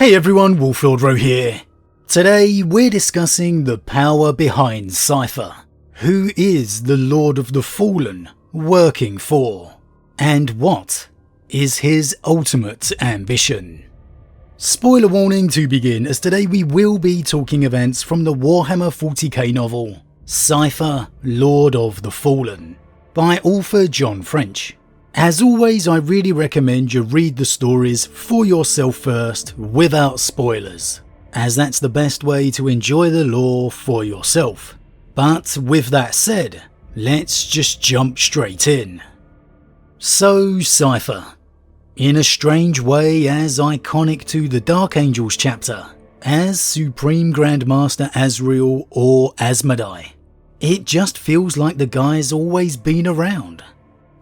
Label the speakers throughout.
Speaker 1: Hey everyone, Wolf Lord Rho here. Today we're discussing the power behind Cypher. Who is the Lord of the Fallen working for? And what is his ultimate ambition? Spoiler warning to begin, as today we will be talking events from the Warhammer 40k novel Cypher, Lord of the Fallen by author John French. As always, I really recommend you read the stories for yourself first without spoilers, as that's the best way to enjoy the lore for yourself. But with that said, let's just jump straight in. So Cypher, in a strange way as iconic to the Dark Angels chapter, as Supreme Grandmaster Azrael or Asmodai, it just feels like the guy's always been around.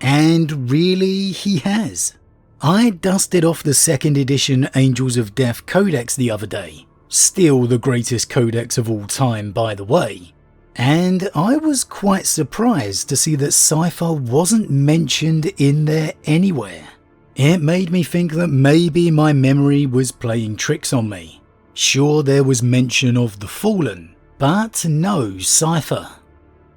Speaker 1: And really, he has. I dusted off the 2nd edition Angels of Death Codex the other day, still the greatest codex of all time by the way, and I was quite surprised to see that Cypher wasn't mentioned in there anywhere. It made me think that maybe my memory was playing tricks on me. Sure, there was mention of the Fallen, but no Cypher.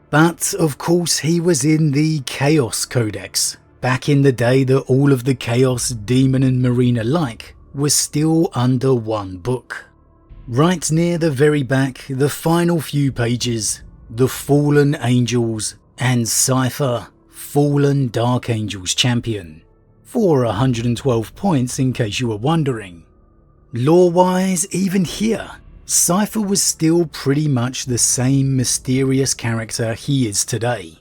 Speaker 1: But of course he was in the Chaos Codex, back in the day that all of the Chaos, Demon and Marine alike was still under one book. Right near the very back, the final few pages, the Fallen Angels and Cypher, Fallen Dark Angels Champion, for 112 points in case you were wondering. Lore-wise, even here, Cypher was still pretty much the same mysterious character he is today.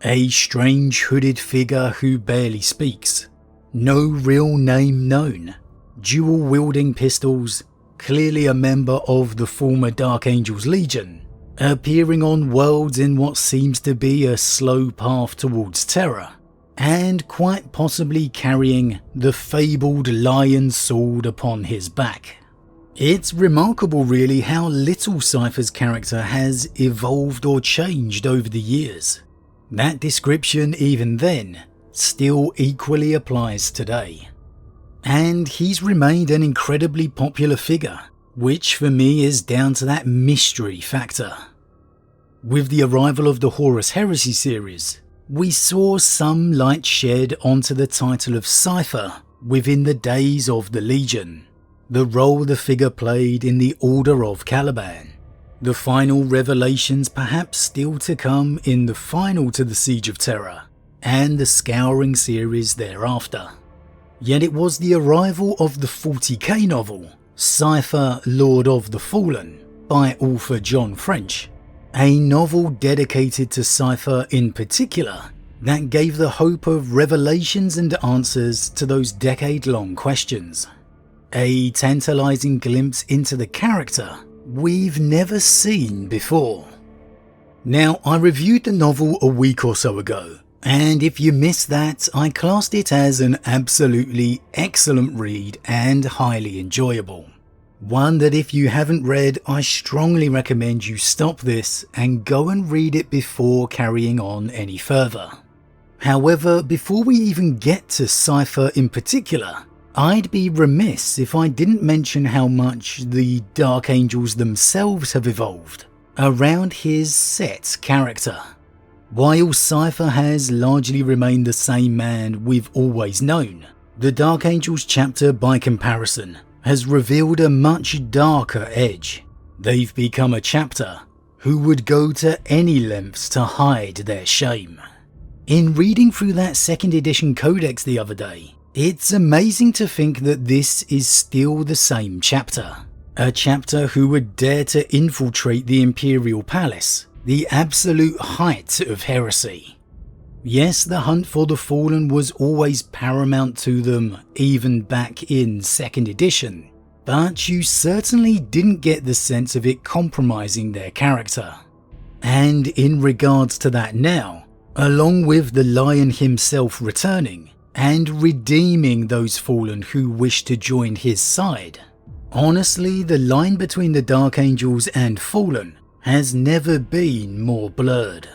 Speaker 1: A strange hooded figure who barely speaks, no real name known, dual wielding pistols, clearly a member of the former Dark Angels Legion, appearing on worlds in what seems to be a slow path towards terror, and quite possibly carrying the fabled lion sword upon his back. It's remarkable really how little Cypher's character has evolved or changed over the years. That description even then still equally applies today. And he's remained an incredibly popular figure, which for me is down to that mystery factor. With the arrival of the Horus Heresy series, we saw some light shed onto the title of Cypher within the days of the Legion, the role the figure played in the Order of Caliban, the final revelations perhaps still to come in the final to the Siege of Terror, and the Scouring series thereafter. Yet it was the arrival of the 40k novel, Cypher, Lord of the Fallen, by author John French, a novel dedicated to Cypher in particular, that gave the hope of revelations and answers to those decade-long questions. A tantalizing glimpse into the character we've never seen before. Now, I reviewed the novel a week or so ago, and if you missed that, I classed it as an absolutely excellent read and highly enjoyable. One that if you haven't read, I strongly recommend you stop this and go and read it before carrying on any further. However, before we even get to Cypher in particular, I'd be remiss if I didn't mention how much the Dark Angels themselves have evolved around his set character. While Cypher has largely remained the same man we've always known, the Dark Angels chapter by comparison has revealed a much darker edge. They've become a chapter who would go to any lengths to hide their shame. In reading through that 2nd edition codex the other day, it's amazing to think that this is still the same chapter. A chapter who would dare to infiltrate the Imperial Palace, the absolute height of heresy. Yes, the hunt for the Fallen was always paramount to them, even back in 2nd edition, but you certainly didn't get the sense of it compromising their character. And in regards to that now, along with the Lion himself returning, and redeeming those Fallen who wish to join his side. Honestly, the line between the Dark Angels and Fallen has never been more blurred.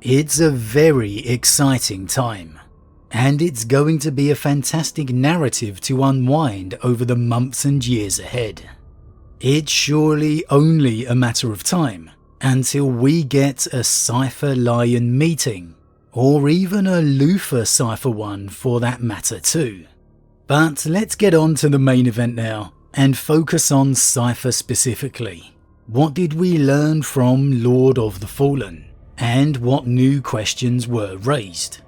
Speaker 1: It's a very exciting time, and it's going to be a fantastic narrative to unwind over the months and years ahead. It's surely only a matter of time until we get a Cypher Lion meeting, or even a Luthor Cypher one for that matter too. But let's get on to the main event now, and focus on Cypher specifically. What did we learn from Lord of the Fallen, and what new questions were raised?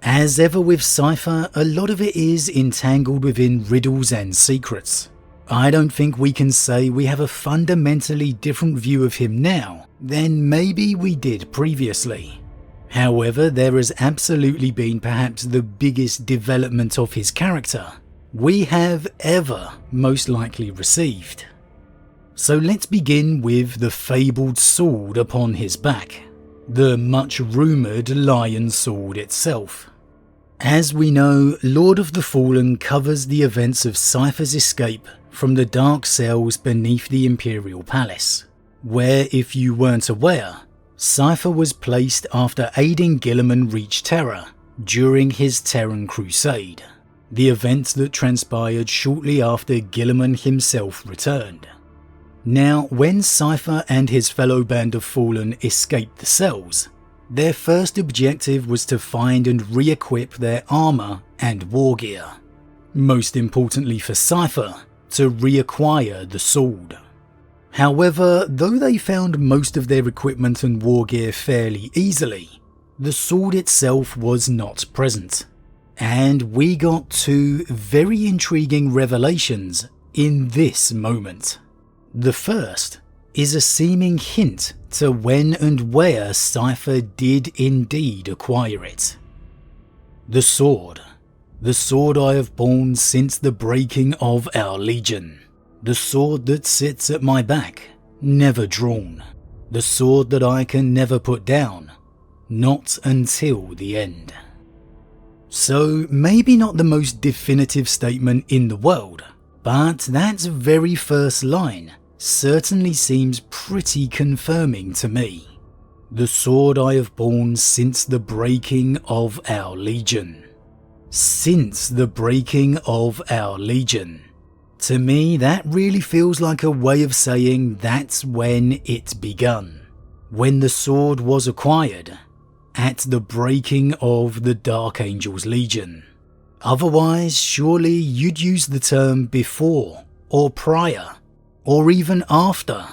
Speaker 1: As ever with Cypher, a lot of it is entangled within riddles and secrets. I don't think we can say we have a fundamentally different view of him now than maybe we did previously. However, there has absolutely been perhaps the biggest development of his character we have ever most likely received. So let's begin with the fabled sword upon his back, the much rumoured Lion Sword itself. As we know, Lord of the Fallen covers the events of Cypher's escape from the dark cells beneath the Imperial Palace, where, if you weren't aware, Cypher was placed after aiding Guilliman reach Terra during his Terran Crusade, the event that transpired shortly after Guilliman himself returned. Now, when Cypher and his fellow band of Fallen escaped the cells, their first objective was to find and re-equip their armour and war gear. Most importantly for Cypher, to reacquire the sword. However, though they found most of their equipment and war gear fairly easily, the sword itself was not present. And we got two very intriguing revelations in this moment. The first is a seeming hint to when and where Cypher did indeed acquire it. The sword I have borne since the breaking of our legion. The sword that sits at my back, never drawn. The sword that I can never put down, not until the end. So maybe not the most definitive statement in the world, but that very first line certainly seems pretty confirming to me. The sword I have borne since the breaking of our legion. Since the breaking of our legion. To me, that really feels like a way of saying that's when it begun. When the sword was acquired, at the breaking of the Dark Angel's Legion. Otherwise, surely you'd use the term before, or prior, or even after.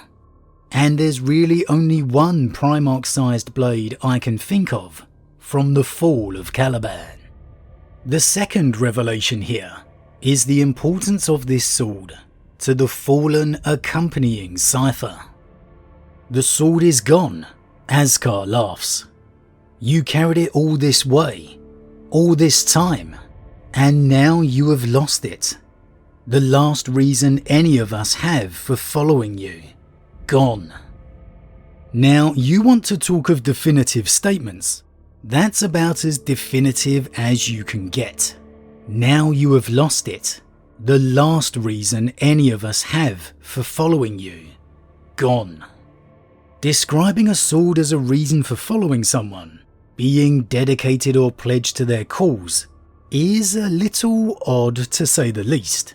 Speaker 1: And there's really only one Primarch-sized blade I can think of from the fall of Caliban. The second revelation here is the importance of this sword to the Fallen accompanying Cypher. The sword is gone, Askar laughs. You carried it all this way, all this time, and now you have lost it. The last reason any of us have for following you. Gone. Now, you want to talk of definitive statements. That's about as definitive as you can get. Now you have lost it. The last reason any of us have for following you. Gone. Describing a sword as a reason for following someone, being dedicated or pledged to their cause, is a little odd to say the least.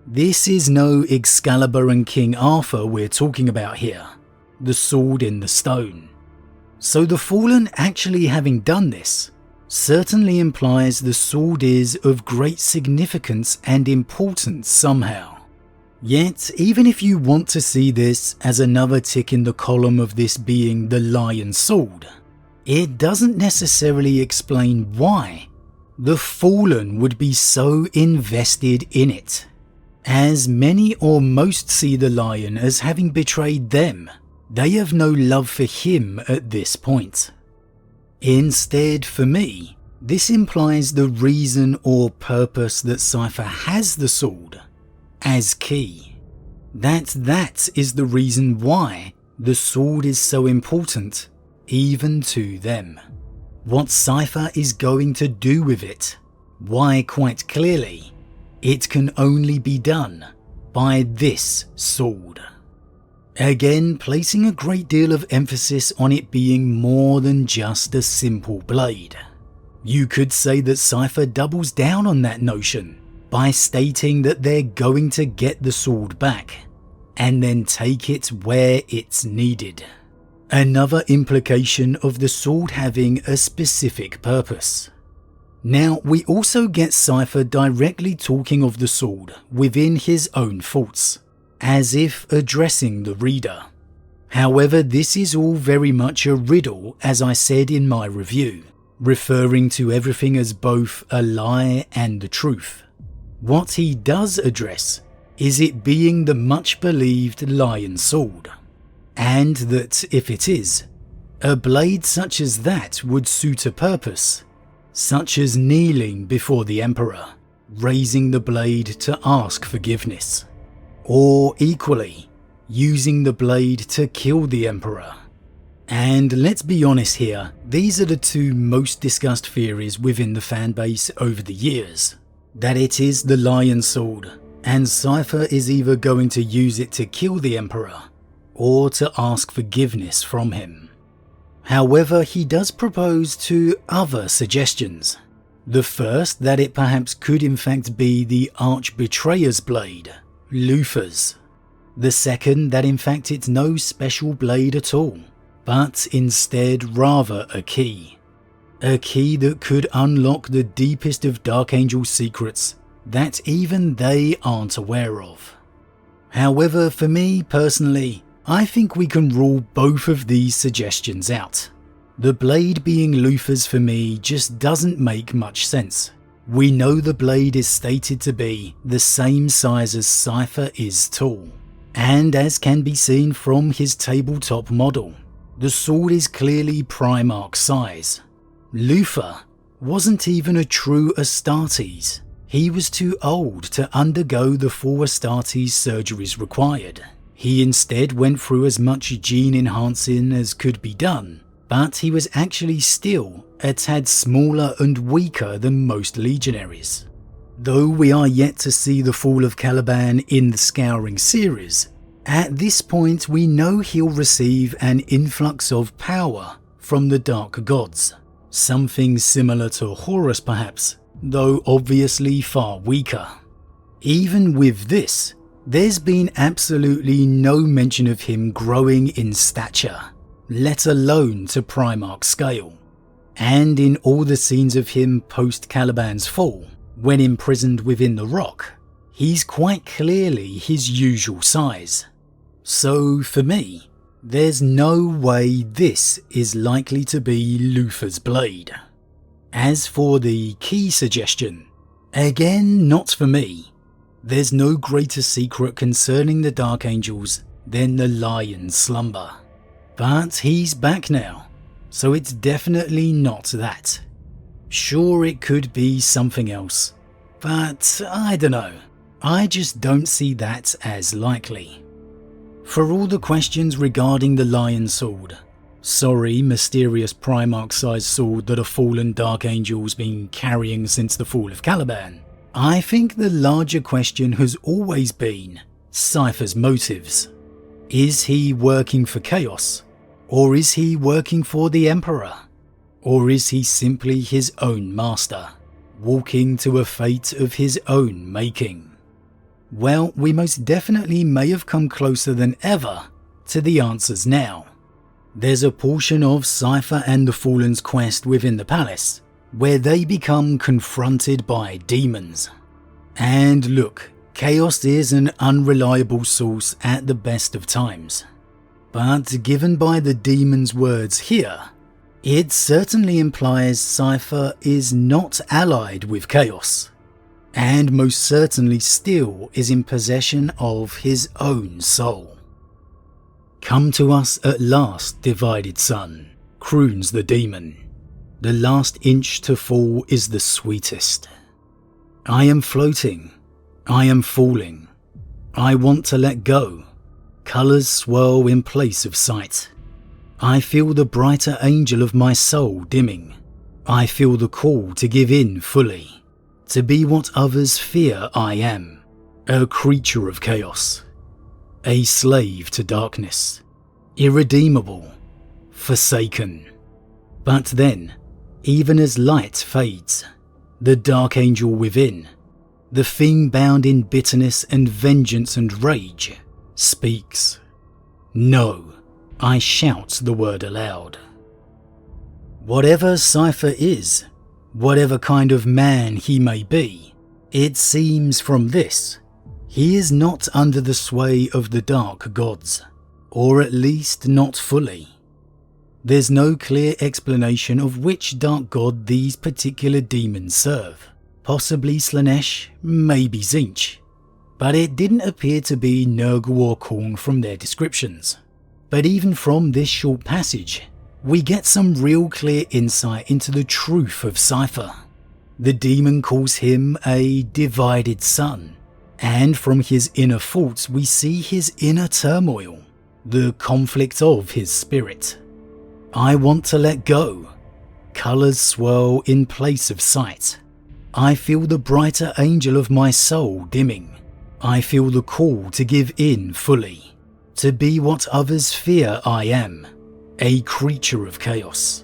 Speaker 1: This is no Excalibur and King Arthur we're talking about here, the sword in the stone. So the Fallen actually having done this certainly implies the sword is of great significance and importance somehow. Yet, even if you want to see this as another tick in the column of this being the Lion Sword, it doesn't necessarily explain why the Fallen would be so invested in it, as many or most see the Lion as having betrayed them. They have no love for him at this point. Instead, for me, this implies the reason or purpose that Cypher has the sword as key. That is the reason why the sword is so important, even to them. What Cypher is going to do with it, why quite clearly, it can only be done by this sword. Again, placing a great deal of emphasis on it being more than just a simple blade. You could say that Cypher doubles down on that notion by stating that they're going to get the sword back and then take it where it's needed. Another implication of the sword having a specific purpose. Now, we also get Cypher directly talking of the sword within his own thoughts, as if addressing the reader. However, this is all very much a riddle, as I said in my review, referring to everything as both a lie and the truth. What he does address is it being the much believed lion sword, and that if it is, a blade such as that would suit a purpose, such as kneeling before the Emperor, raising the blade to ask forgiveness, or equally, using the blade to kill the Emperor. And let's be honest here, these are the two most discussed theories within the fanbase over the years, that it is the lion sword, and Cypher is either going to use it to kill the Emperor, or to ask forgiveness from him. However, he does propose two other suggestions. The first, that it perhaps could in fact be the Arch-Betrayer's blade, Luther's. The second, that in fact it's no special blade at all, but instead rather a key. A key that could unlock the deepest of Dark Angel's secrets that even they aren't aware of. However, for me personally, I think we can rule both of these suggestions out. The blade being Luther's for me just doesn't make much sense. We know the blade is stated to be the same size as Cypher is tall, and as can be seen from his tabletop model, the sword is clearly Primarch size. Luther wasn't even a true Astartes. He was too old to undergo the 4 Astartes surgeries required. He instead went through as much gene enhancing as could be done, but he was actually still a tad smaller and weaker than most legionaries. Though we are yet to see the fall of Caliban in the Scouring series, at this point we know he'll receive an influx of power from the Dark Gods, something similar to Horus perhaps, though obviously far weaker. Even with this, there's been absolutely no mention of him growing in stature, let alone to Primarch scale. And in all the scenes of him post Caliban's fall, when imprisoned within the rock, he's quite clearly his usual size. So for me, there's no way this is likely to be Luther's blade. As for the key suggestion, again not for me. There's no greater secret concerning the Dark Angels than the lion's slumber. But he's back now, so it's definitely not that. Sure, it could be something else, but I don't know. I just don't see that as likely. For all the questions regarding the lion sword, sorry, mysterious Primarch-sized sword that a fallen Dark Angel's been carrying since the fall of Caliban, I think the larger question has always been Cypher's motives. Is he working for Chaos? Or is he working for the Emperor? Or is he simply his own master, walking to a fate of his own making? Well, we most definitely may have come closer than ever to the answers now. There's a portion of Cypher and the Fallen's quest within the palace where they become confronted by demons. And look, Chaos is an unreliable source at the best of times. But given by the demon's words here, it certainly implies Cypher is not allied with Chaos, and most certainly still is in possession of his own soul. Come to us at last, divided sun, croons the demon. The last inch to fall is the sweetest. I am floating. I am falling. I want to let go. Colours swirl in place of sight. I feel the brighter angel of my soul dimming. I feel the call to give in fully, to be what others fear I am, a creature of chaos, a slave to darkness, irredeemable, forsaken. But then, Even as light fades, the dark angel within, the thing bound in bitterness and vengeance and rage, speaks. No, I shout the word aloud. Whatever Cypher is, whatever kind of man he may be, it seems from this, he is not under the sway of the dark gods, or at least not fully. There's no clear explanation of which dark god these particular demons serve. Possibly Slanesh, maybe Tzeentch, but it didn't appear to be Nurgle or Khorne from their descriptions. But even from this short passage, we get some real clear insight into the truth of Cypher. The demon calls him a divided son, and from his inner thoughts we see his inner turmoil, the conflict of his spirit. I want to let go. Colours swirl in place of sight. I feel the brighter angel of my soul dimming. I feel the call to give in fully, to be what others fear I am, a creature of chaos,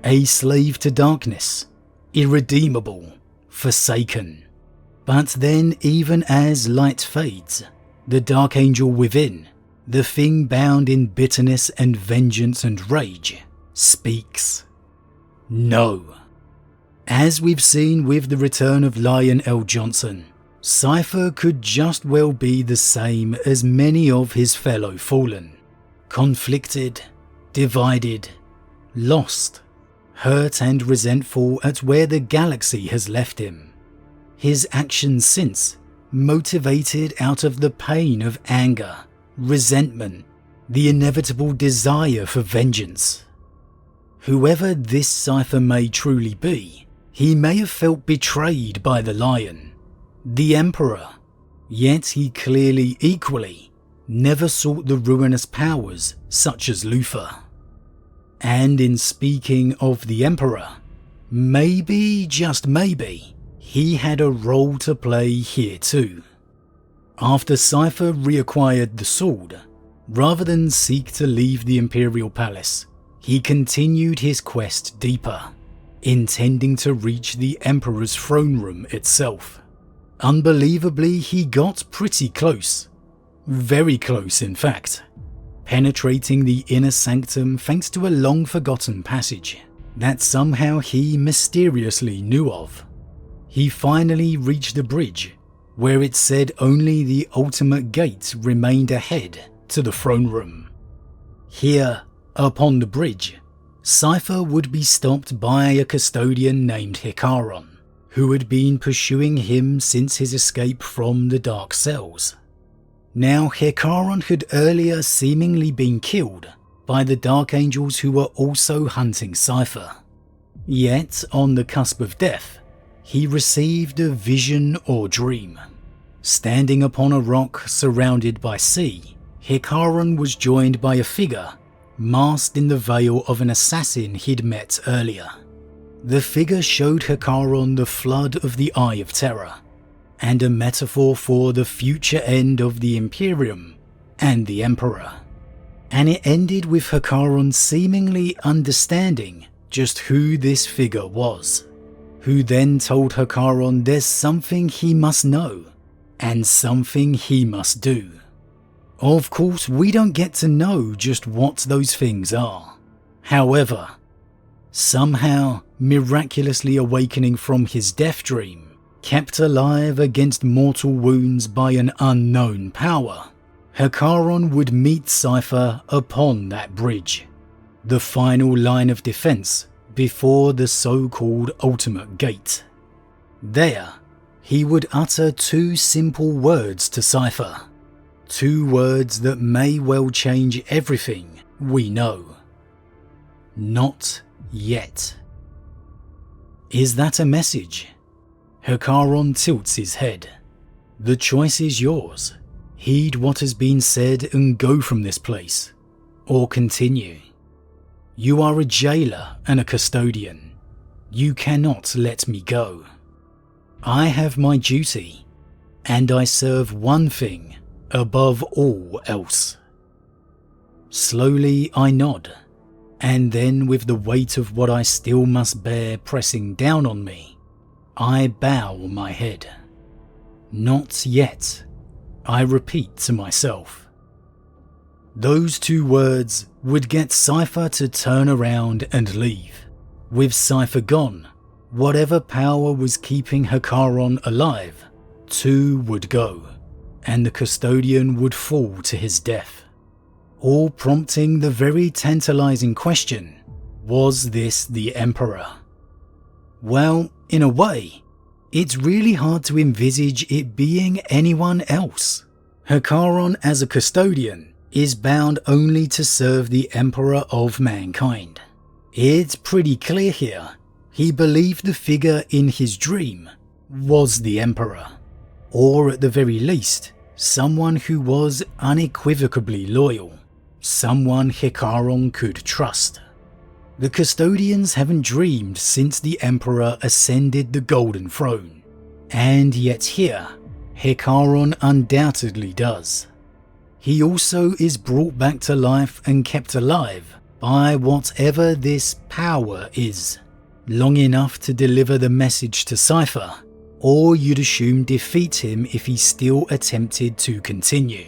Speaker 1: a slave to darkness, irredeemable, forsaken. But then, even as light fades, the dark angel within, the thing bound in bitterness and vengeance and rage, speaks. No. As we've seen with the return of Lion L. Johnson, Cypher could just well be the same as many of his fellow Fallen. Conflicted, divided, lost, hurt and resentful at where the galaxy has left him. His actions since, motivated out of the pain of anger, resentment, the inevitable desire for vengeance. Whoever this Cypher may truly be, he may have felt betrayed by the Lion, the Emperor, yet he clearly equally never sought the ruinous powers such as Luthor. And in speaking of the Emperor, maybe, just maybe, he had a role to play here too. After Cypher reacquired the sword, rather than seek to leave the Imperial Palace, he continued his quest deeper, intending to reach the Emperor's throne room itself. Unbelievably, he got pretty close. Very close, in fact. Penetrating the inner sanctum thanks to a long-forgotten passage that somehow he mysteriously knew of. He finally reached the bridge, where it said only the ultimate gate remained ahead to the throne room. Here, upon the bridge, Cypher would be stopped by a custodian named Hikaron, who had been pursuing him since his escape from the Dark Cells. Now, Hikaron had earlier seemingly been killed by the Dark Angels who were also hunting Cypher. Yet, on the cusp of death, he received a vision or dream. Standing upon a rock surrounded by sea, Hikaron was joined by a figure masked in the veil of an assassin he'd met earlier. The figure showed Hikaron the flood of the Eye of Terror, and a metaphor for the future end of the Imperium and the Emperor. And it ended with Hikaron seemingly understanding just who this figure was, who then told Hikaron there's something he must know, and something he must do. Of course, we don't get to know just what those things are. However, somehow, miraculously awakening from his death dream, kept alive against mortal wounds by an unknown power, Hikaron would meet Cypher upon that bridge, the final line of defense before the so-called ultimate gate. There, he would utter two simple words to Cypher, two words that may well change everything we know. Not yet. Is that a message? Hikaron tilts his head. The choice is yours. Heed what has been said and go from this place, or continue. You are a jailer and a custodian. You cannot let me go. I have my duty, and I serve one thing above all else. Slowly I nod. And then, with the weight of what I still must bear pressing down on me, I bow my head. Not yet, I repeat to myself. Those 2 words would get Cypher to turn around and leave. With Cypher gone, whatever power was keeping Hekaron alive, too would go, and the custodian would fall to his death. All prompting the very tantalizing question, was this the Emperor? Well, in a way, it's really hard to envisage it being anyone else. Hekaron as a custodian is bound only to serve the Emperor of mankind. It's pretty clear here, he believed the figure in his dream was the Emperor, or at the very least, someone who was unequivocally loyal, someone Hekaron could trust. The custodians haven't dreamed since the Emperor ascended the Golden Throne, and yet here, Hekaron undoubtedly does. He also is brought back to life and kept alive by whatever this power is, long enough to deliver the message to Cypher, or you'd assume defeat him if he still attempted to continue.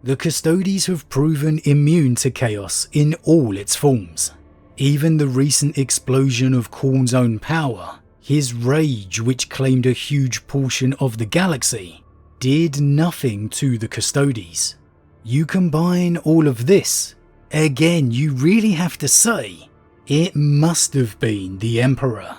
Speaker 1: The Custodies have proven immune to chaos in all its forms. Even the recent explosion of Khorne's own power, his rage which claimed a huge portion of the galaxy, did nothing to the Custodies. You combine all of this, again you really have to say, it must have been the Emperor.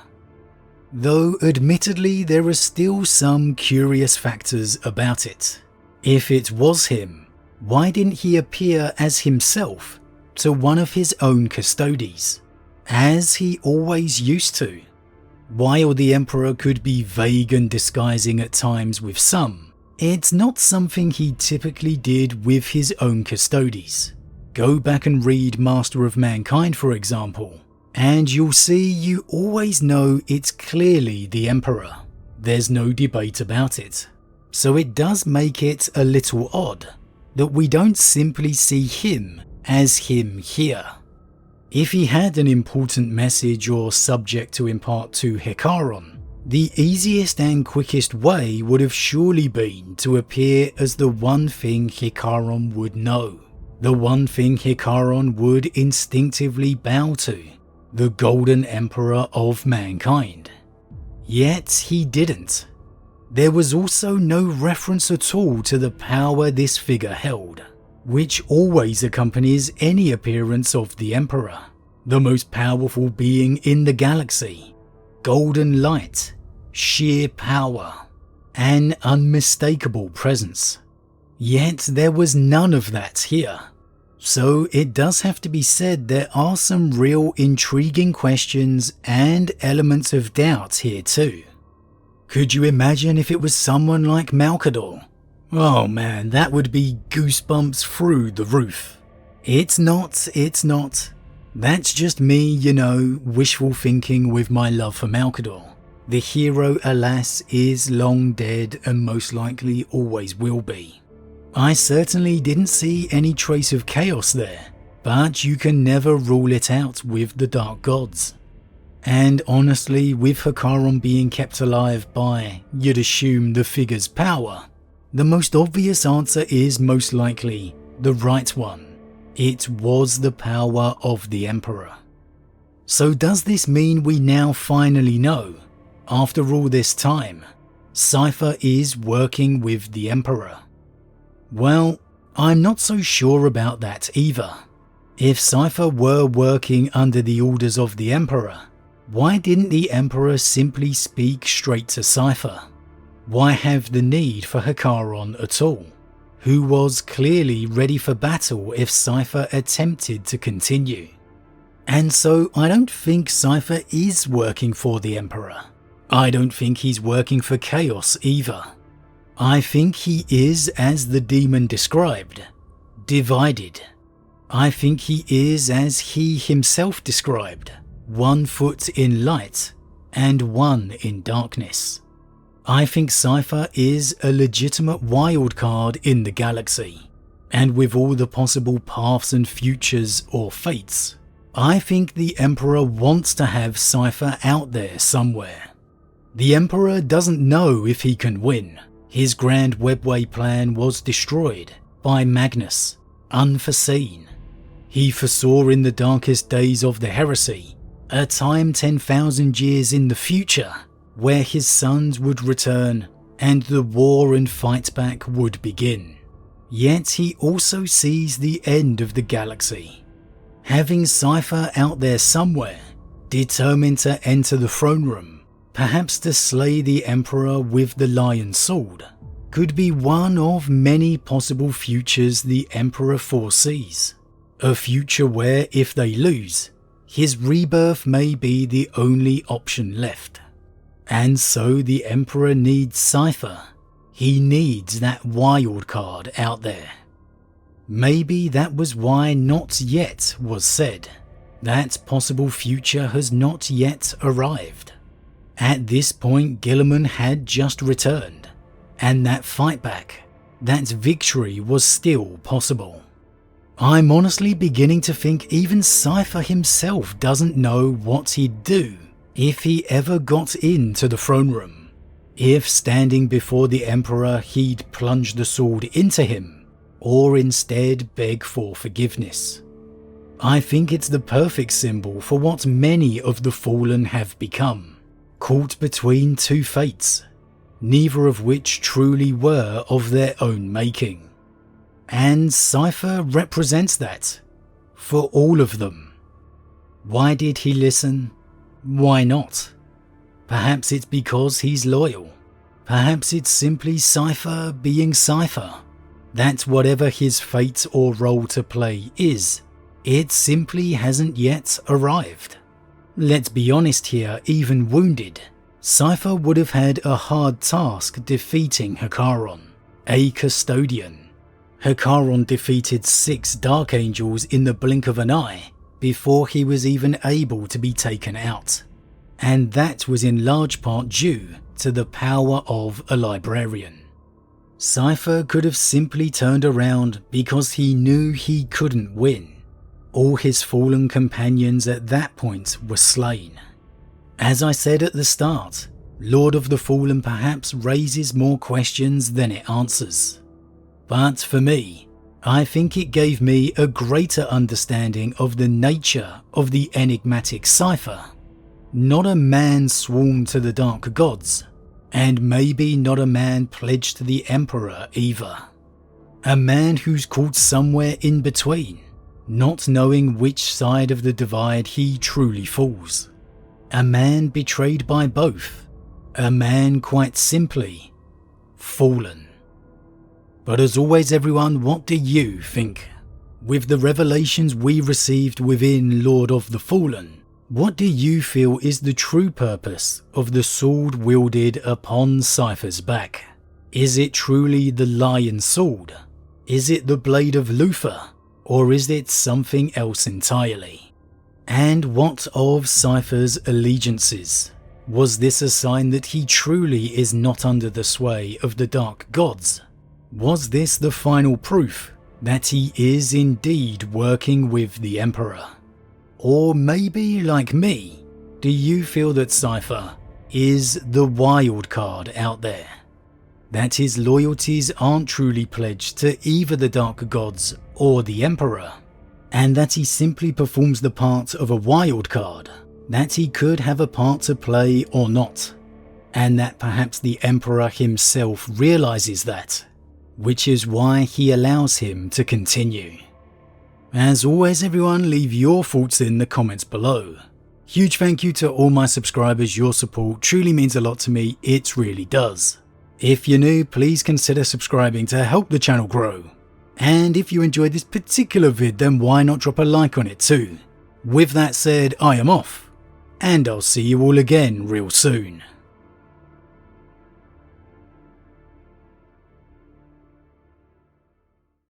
Speaker 1: Though admittedly there are still some curious factors about it. If it was him, why didn't he appear as himself to one of his own Custodies, as he always used to? While the Emperor could be vague and disguising at times with some, it's not something he typically did with his own Custodies. Go back and read Master of Mankind for example, and you'll see you always know it's clearly the Emperor. There's no debate about it. So it does make it a little odd that we don't simply see him as him here. If he had an important message or subject to impart to Hekaron, the easiest and quickest way would have surely been to appear as the one thing Hekaron would know, the one thing Hekaron would instinctively bow to, the Golden Emperor of mankind. Yet he didn't. There was also no reference at all to the power this figure held, which always accompanies any appearance of the Emperor, the most powerful being in the galaxy. Golden light, sheer power, an unmistakable presence. Yet there was none of that here. So it does have to be said there are some real intriguing questions and elements of doubt here too. Could you imagine if it was someone like Malkador? Oh man, that would be goosebumps through the roof. It's not. That's just me, you know, wishful thinking with my love for Malkador. The hero, alas, is long dead and most likely always will be. I certainly didn't see any trace of chaos there, but you can never rule it out with the Dark Gods. And honestly, with Hekaron being kept alive by, you'd assume, the figure's power, the most obvious answer is most likely the right one. It was the power of the Emperor. So does this mean we now finally know, after all this time, Cypher is working with the Emperor? Well, I'm not so sure about that either. If Cypher were working under the orders of the Emperor, why didn't the Emperor simply speak straight to Cypher? Why have the need for Hekaron at all, who was clearly ready for battle if Cypher attempted to continue? And so I don't think Cypher is working for the Emperor. I don't think he's working for Chaos either. I think he is, as the demon described, divided. I think he is, as he himself described, 1 foot in light and 1 in darkness. I think Cypher is a legitimate wildcard in the galaxy, and with all the possible paths and futures or fates, I think the Emperor wants to have Cypher out there somewhere. The Emperor doesn't know if he can win. His grand webway plan was destroyed by Magnus, unforeseen. He foresaw in the darkest days of the heresy a time 10,000 years in the future where his sons would return and the war and fight back would begin. Yet he also sees the end of the galaxy. Having Cypher out there somewhere, determined to enter the throne room, perhaps to slay the Emperor with the Lion Sword, could be one of many possible futures the Emperor foresees. A future where, if they lose, his rebirth may be the only option left. And so the Emperor needs Cypher. He needs that wild card out there. Maybe that was why "not yet" was said. That possible future has not yet arrived. At this point, Guilliman had just returned, and that fight back, that victory was still possible. I'm honestly beginning to think even Cypher himself doesn't know what he'd do if he ever got into the throne room. If standing before the Emperor he'd plunge the sword into him, or instead beg for forgiveness. I think it's the perfect symbol for what many of the Fallen have become, caught between two fates, neither of which truly were of their own making. And Cypher represents that, for all of them. Why did he listen? Why not? Perhaps it's because he's loyal. Perhaps it's simply Cypher being Cypher. That whatever his fate or role to play is, it simply hasn't yet arrived. Let's be honest here, even wounded, Cypher would have had a hard task defeating Hekaron, a custodian. Hekaron defeated 6 Dark Angels in the blink of an eye before he was even able to be taken out. And that was in large part due to the power of a librarian. Cypher could have simply turned around because he knew he couldn't win. All his fallen companions at that point were slain. As I said at the start, Lord of the Fallen perhaps raises more questions than it answers. But for me, I think it gave me a greater understanding of the nature of the enigmatic Cypher. Not a man sworn to the dark gods, and maybe not a man pledged to the Emperor either. A man who's caught somewhere in between, not knowing which side of the divide he truly falls. A man betrayed by both. A man quite simply fallen. But as always everyone, what do you think? With the revelations we received within Lord of the Fallen, what do you feel is the true purpose of the sword wielded upon Cypher's back? Is it truly the Lion Sword? Is it the Blade of Luther? Or is it something else entirely? And what of Cypher's allegiances? Was this a sign that he truly is not under the sway of the dark gods? Was this the final proof that he is indeed working with the Emperor? Or maybe, like me, do you feel that Cypher is the wild card out there? That his loyalties aren't truly pledged to either the Dark Gods or the Emperor, and that he simply performs the part of a wild card, that he could have a part to play or not, and that perhaps the Emperor himself realizes that, which is why he allows him to continue. As always everyone, leave your thoughts in the comments below. Huge thank you to all my subscribers, your support truly means a lot to me, it really does. If you're new, please consider subscribing to help the channel grow. And if you enjoyed this particular vid, then why not drop a like on it too. With that said, I am off, and I'll see you all again real soon.